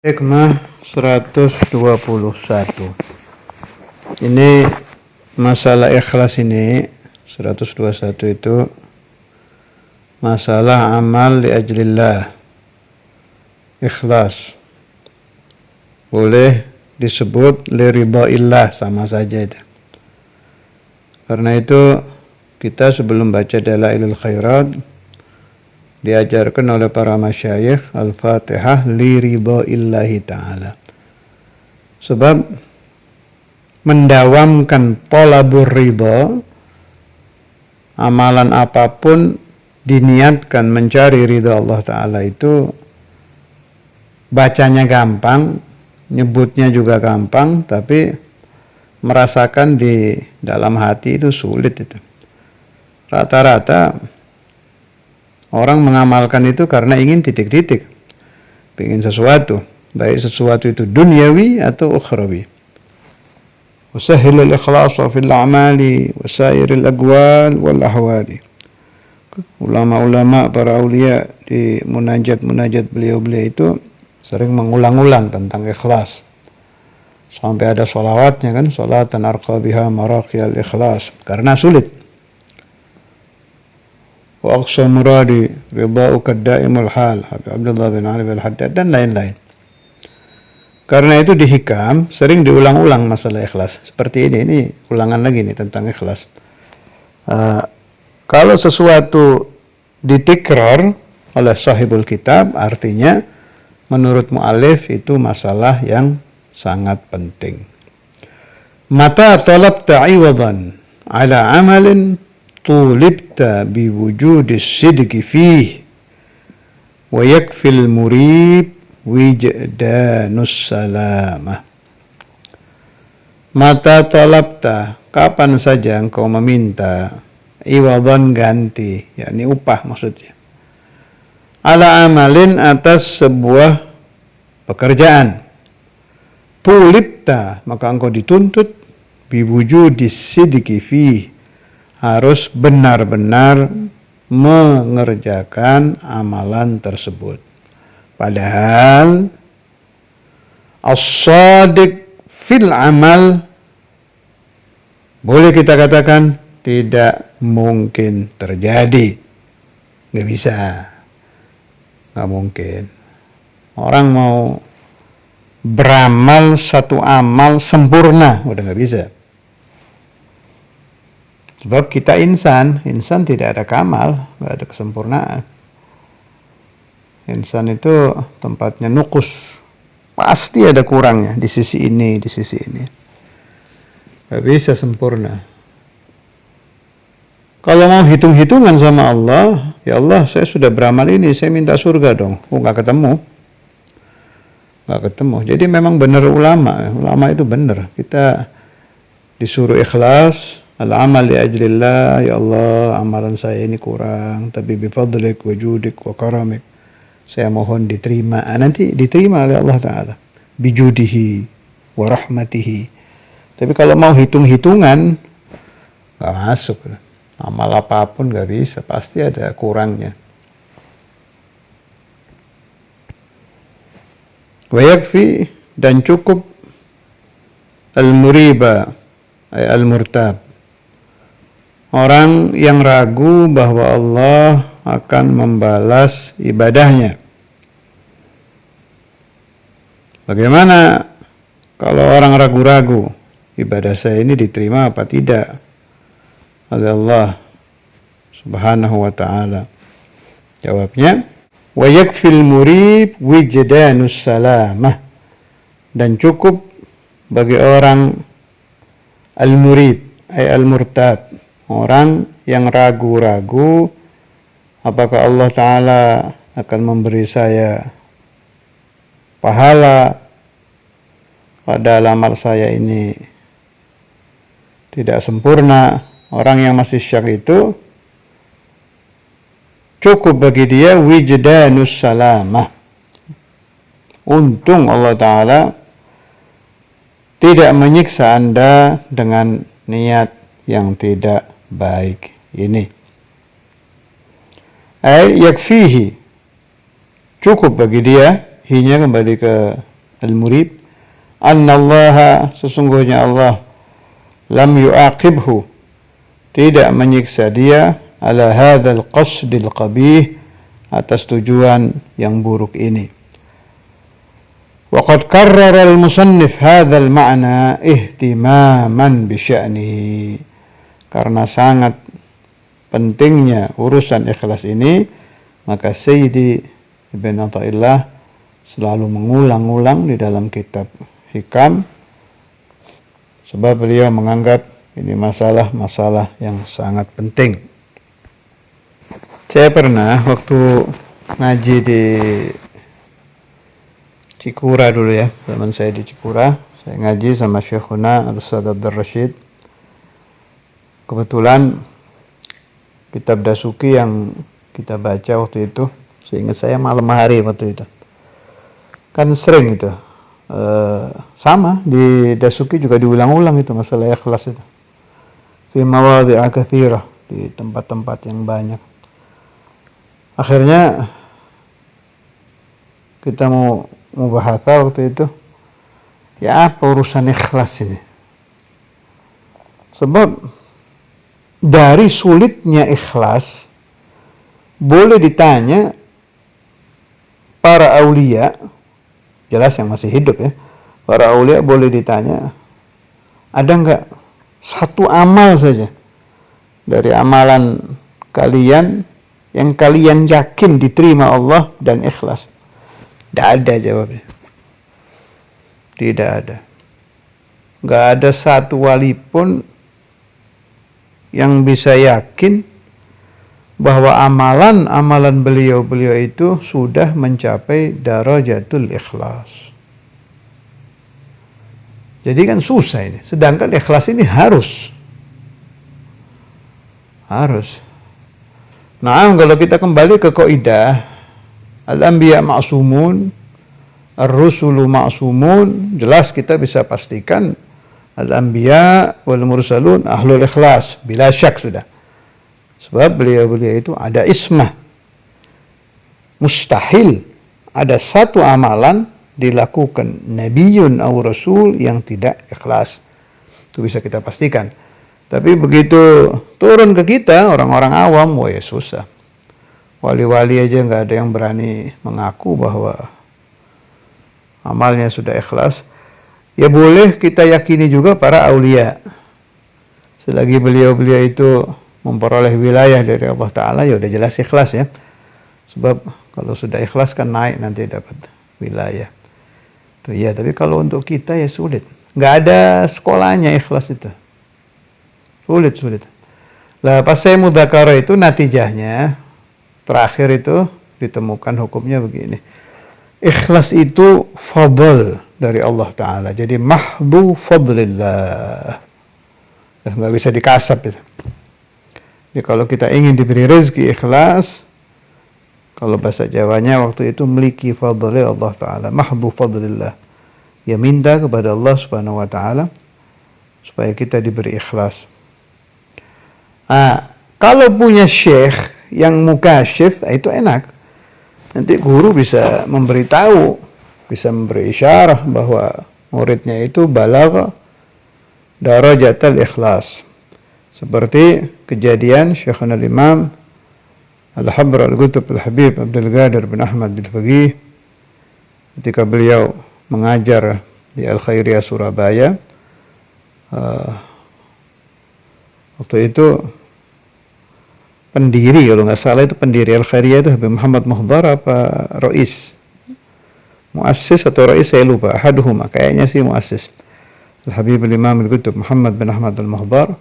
Hikmah 121. Ini masalah ikhlas ini 121 itu masalah amal li ajlillah. Ikhlas boleh disebut li ridhaillah, sama saja itu. Karena itu kita sebelum baca Dalailul Khairat diajarkan oleh para masyayikh Al-Fatihah li ridhaillahi ta'ala. Sebab mendawamkan thalabur ridha, amalan apapun diniatkan mencari ridha Allah Ta'ala itu bacanya gampang, nyebutnya juga gampang, tapi merasakan di dalam hati itu sulit itu. Rata-rata orang mengamalkan itu karena ingin titik-titik, ingin sesuatu, baik sesuatu itu duniawi atau ukhrawi. Wasahhilul ikhlasa fil a'mali wasairil aqwal wal ahwali. Ulama-ulama para aulia di munajat-munajat beliau-beliau itu sering mengulang-ulang tentang ikhlas. Sampai ada sholawatnya kan, sholatan arqa biha maraqiyal ikhlas, karena sulit. Wa aqsa muradi ridha'uka daimul hal, Habib Abdullah bin Ali al-Haddad dan lain-lain. Karena itu di hikam sering diulang-ulang masalah ikhlas. Seperti ini ulangan lagi nih tentang ikhlas. Kalau sesuatu ditikrar oleh sahibul kitab, artinya menurut mu'alif itu masalah yang sangat penting. Mata talabta iwadan ala amalin tulibta biwujudis sidqi fih wa yakfil murib wijdanus salamah. Mata talabta, kapan saja engkau meminta, iwadan ganti, yakni upah maksudnya, ala amalin atas sebuah pekerjaan, tulibta maka engkau dituntut biwujudis sidqi fih, harus benar-benar mengerjakan amalan tersebut. Padahal as-shadiq fil amal, boleh kita katakan tidak mungkin terjadi. Nggak bisa. Nggak mungkin. Orang mau beramal satu amal sempurna, udah nggak bisa. Sebab kita insan tidak ada kamal, nggak ada kesempurnaan. Insan itu tempatnya nukus, pasti ada kurangnya di sisi ini, di sisi ini. Nggak bisa sempurna. Kalau mau hitung-hitungan sama Allah, ya Allah saya sudah beramal ini, saya minta surga dong. Oh, nggak ketemu. Jadi memang benar ulama itu benar. Kita disuruh ikhlas, al-amal li ajlillah, ya Allah amalan saya ini kurang, tapi bifadlik wa judik wa karamik, saya mohon diterima. Nanti diterima oleh Allah Ta'ala bijudihi wa rahmatihi. Tapi kalau mau hitung-hitungan, nggak masuk. Amal apapun nggak bisa, pasti ada kurangnya. Wa yakfi, dan cukup, al-muriba ay al-murtab, orang yang ragu bahwa Allah akan membalas ibadahnya. Bagaimana kalau orang ragu-ragu, ibadah saya ini diterima apa tidak oleh Allah Subhanahu wa ta'ala? Jawabnya, wa yakfil murib wijdanus salamah, dan cukup bagi orang al-murib ay al-murtab, orang yang ragu-ragu apakah Allah Ta'ala akan memberi saya pahala padahal amal saya ini tidak sempurna. Orang yang masih syak itu cukup bagi dia wijdanus salamah, untung Allah Ta'ala tidak menyiksa Anda dengan niat yang tidak baik ini. Yakfihi, cukup bagi dia, hinya kembali ke Al-Murib, annallaha, sesungguhnya Allah, lam yu'aqibhu, tidak menyiksa dia, ala hadzal qasdil qabih, atas tujuan yang buruk ini. Wa qad karrara al-musannif hadzal ma'na ihtimaman bi sya'nihi, karena sangat pentingnya urusan ikhlas ini, maka Sayyidi Ibn Athaillah selalu mengulang-ulang di dalam kitab Hikam, sebab beliau menganggap ini masalah-masalah yang sangat penting. Saya pernah waktu ngaji di Cikura dulu ya, zaman saya di Cikura, saya ngaji sama Syekhuna Al-Ustadz Abdul Rashid. Kebetulan kitab Dasuki yang kita baca waktu itu, seingat saya malam hari waktu itu, kan sering itu. Sama di Dasuki juga diulang-ulang itu masalah ikhlas itu. Fi mawadhi'a katsirah, di tempat-tempat yang banyak. Akhirnya kita mau mubahatsah waktu itu, ya apa urusan ikhlas ini? Sebab dari sulitnya ikhlas boleh ditanya para aulia, jelas yang masih hidup ya, para aulia boleh ditanya, ada enggak satu amal saja dari amalan kalian yang kalian yakin diterima Allah dan ikhlas? Tidak ada jawabnya. Tidak ada. Enggak ada satu wali pun yang bisa yakin bahwa amalan-amalan beliau-beliau itu sudah mencapai darajatul ikhlas. Jadi kan susah ini. Sedangkan ikhlas ini harus. Nah, kalau kita kembali ke kaidah al-anbiya ma'sumun, ar-rusulu ma'sumun, jelas kita bisa pastikan al-anbiya wal mursalun ahlul ikhlas, bila syak sudah. Sebab beliau-beliau itu ada ismah. Mustahil ada satu amalan dilakukan nabiyun aw rasul yang tidak ikhlas. Itu bisa kita pastikan. Tapi begitu turun ke kita, orang-orang awam, wah ya susah. Wali-wali aja nggak ada yang berani mengaku bahwa amalnya sudah ikhlas. Ya boleh kita yakini juga para aulia. Selagi beliau-beliau itu memperoleh wilayah dari Allah Ta'ala, ya udah jelas ikhlas ya. Sebab kalau sudah ikhlas kan naik nanti dapat wilayah. Tuh ya, tapi kalau untuk kita ya sulit. Nggak ada sekolahnya ikhlas itu. Sulit. Lah pas saya mudzakarah itu natijahnya terakhir itu ditemukan hukumnya begini. Ikhlas itu fadl dari Allah Ta'ala. Jadi mahdhu fadlillah. Nggak bisa dikasap itu. Jadi kalau kita ingin diberi rezeki ikhlas, kalau bahasa Jawanya waktu itu memiliki fadli Allah Ta'ala, mahdhu fadlillah. Ya minta kepada Allah Subhanahu wa Ta'ala supaya kita diberi ikhlas. Kalau punya syekh yang mukasyif, itu enak. Nanti guru bisa memberitahu, bisa memberi isyarah bahwa muridnya itu balagha darajatul ikhlas. Seperti kejadian Syekhuna al-Imam Al-Habr Al-Qutb Al-Habib Abdul Qadir bin Ahmad Al-Faqih ketika beliau mengajar di Al-Khairiyah Surabaya. Waktu itu pendiri, kalau nggak salah itu pendiri Al-Khairiyah itu Habib Muhammad Muhdhar apa Rais? Muassis atau Rais saya lupa, ahaduhuma, kayaknya sih muassis. Al-Habib Al-Imam Al-Qutb Muhammad bin Ahmad Al-Muhdhar.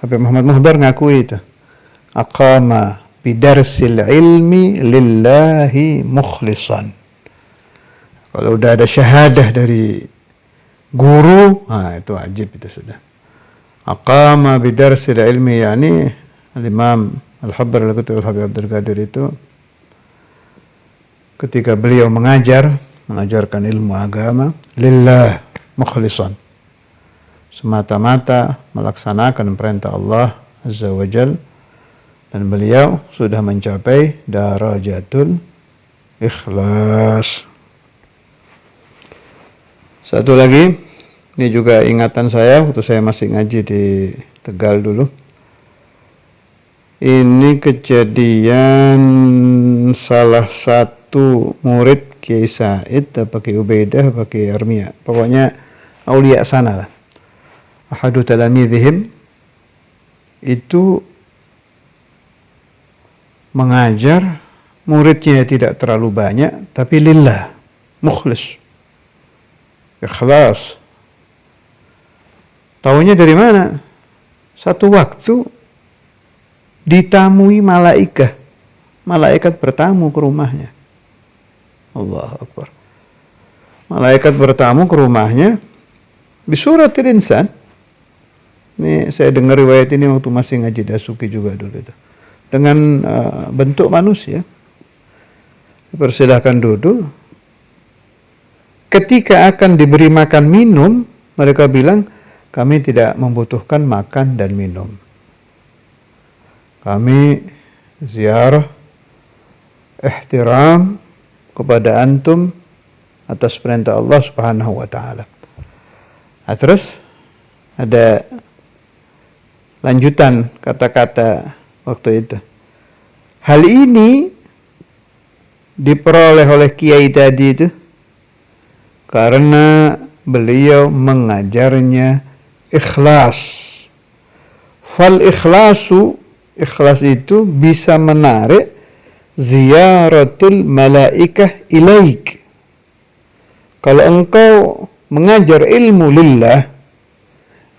Habib Muhammad Muhdhar ngakui itu. Aqama bidarsil ilmi lillahi mukhlisan. Kalau udah ada syahadah dari guru, itu wajib itu sudah. Aqama bidarsil ilmi, yani Al-Imam Al-Habr Al-Qutb Al-Habib Abdul Qadir itu ketika beliau mengajarkan ilmu agama lillah mukhlisan, semata-mata melaksanakan perintah Allah Azza wa Jal, dan beliau sudah mencapai darajatul ikhlas. Satu lagi, ini juga ingatan saya waktu saya masih ngaji di Tegal dulu. Ini kejadian salah satu murid Kiai Said, pakai Ubaidah, pakai Armia. Pokoknya aulia sana lah. Ahadu talamidhihim itu mengajar, muridnya tidak terlalu banyak, tapi lillah, mukhlis, ikhlas. Taunya dari mana? Satu waktu ditamui malaikat bertamu ke rumahnya. Allahu Akbar. Malaikat bertamu ke rumahnya bisuratil insan. Ini saya dengar riwayat ini waktu masih ngaji Dasuki juga dulu itu. Dengan bentuk manusia. Dipersilahkan duduk. Ketika akan diberi makan minum, mereka bilang, kami tidak membutuhkan makan dan minum. Kami ziarah, ihtiram kepada antum atas perintah Allah Subhanahu wa taala. Nah, terus ada lanjutan kata-kata waktu itu. Hal ini diperoleh oleh kiai tadi itu karena beliau mengajarnya ikhlas. Fal ikhlasu, ikhlas itu bisa menarik ziyaratul malaikah ilaik. Kalau engkau mengajar ilmu lillah,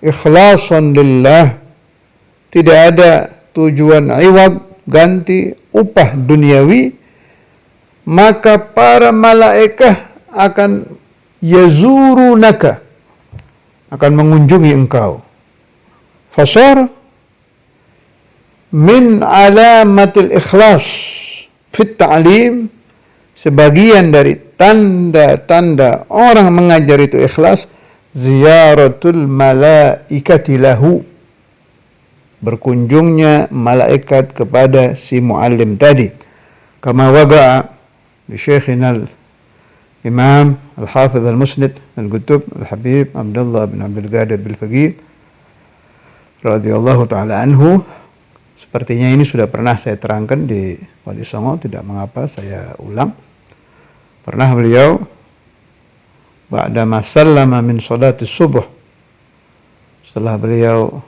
ikhlasan lillah, tidak ada tujuan iwad, ganti, upah duniawi, maka para malaikat akan yazurunaka, akan mengunjungi engkau. Fasar min alamatil ikhlas fit ta'lim, sebagian dari tanda-tanda orang mengajar itu ikhlas, ziyaratul malaikati lahu, berkunjungnya malaikat kepada si muallim tadi. Kama waga'a li Syekhina al-Imam al-Hafidh al-Musnid al-Qutub al-Habib Abdullah bin Abdul Qadir bil-Faqih radhiyallahu ta'ala anhu. Sepertinya ini sudah pernah saya terangkan di Wali Songo, tidak mengapa saya ulang. Pernah beliau ba'da ma sallama min salati subuh, setelah beliau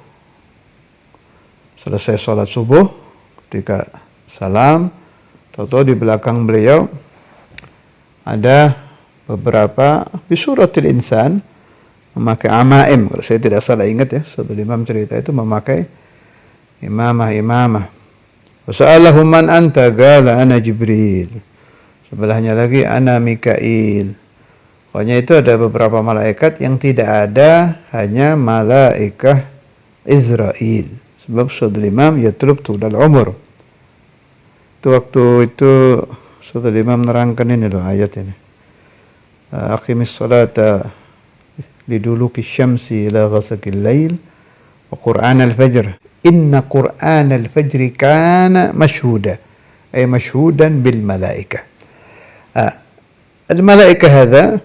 selesai salat subuh, ketika salam, tahu-tahu di belakang beliau ada beberapa bisuratil insan memakai amaim. Kalau saya tidak salah ingat ya, satu imam cerita itu memakai imamah. Wasa'alahu man anta, qala ana Jibril. Sebelahnya lagi ana Mikail. Pokoknya itu ada beberapa malaikat, yang tidak ada hanya malaikat Israel. Sebab saudara imam yatlub tudal umur. Itu waktu itu saudara imam nerangkan ini loh ayat ini. Aqimis salata liduluki syamsi ila ghasaqil lail wa qur'an al-fajr. Inna qur'an al-fajri kana mashhuda, ay mashhudan bil malaikah. Al-malaikah hadha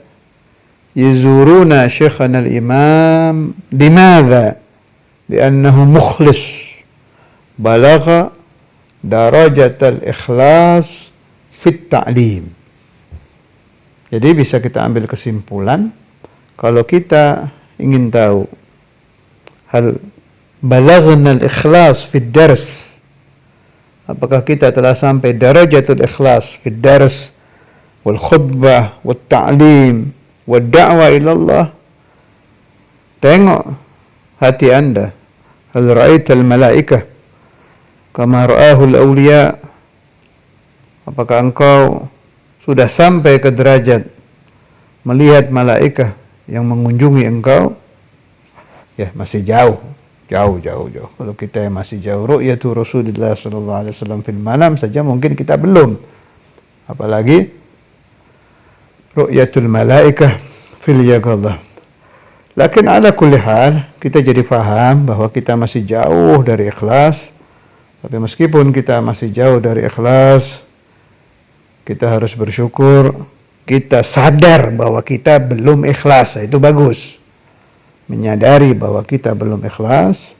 yazuruna syekhana al-imam. Limadha? Li'annahu mukhlis, balagha darajat al-ikhlas fit ta'lim. Jadi bisa kita ambil kesimpulan, kalau kita ingin tahu hal balaghna al-ikhlas fit dars, apakah kita telah sampai darajatul ikhlas fit dars wal khutbah wat ta'lim wad da'wah ila Allah, tengok hati anda. Hal ra'aital malaikah kama ra'ahul awliya, apakah engkau sudah sampai ke derajat melihat malaikat yang mengunjungi engkau? Ya, masih jauh. Kalau kita masih jauh, ru'yatu Rasulullah sallallahu alaihi wasallam fil manam saja mungkin kita belum, apalagi ru'yatul malaikah fil yaqadzah. Lakin ala kulli hal, kita jadi faham bahwa kita masih jauh dari ikhlas. Tapi meskipun kita masih jauh dari ikhlas, kita harus bersyukur kita sadar bahwa kita belum ikhlas, itu bagus. Menyadari bahwa kita belum ikhlas,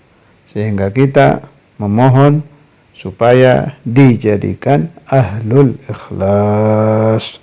sehingga kita memohon supaya dijadikan ahlul ikhlas.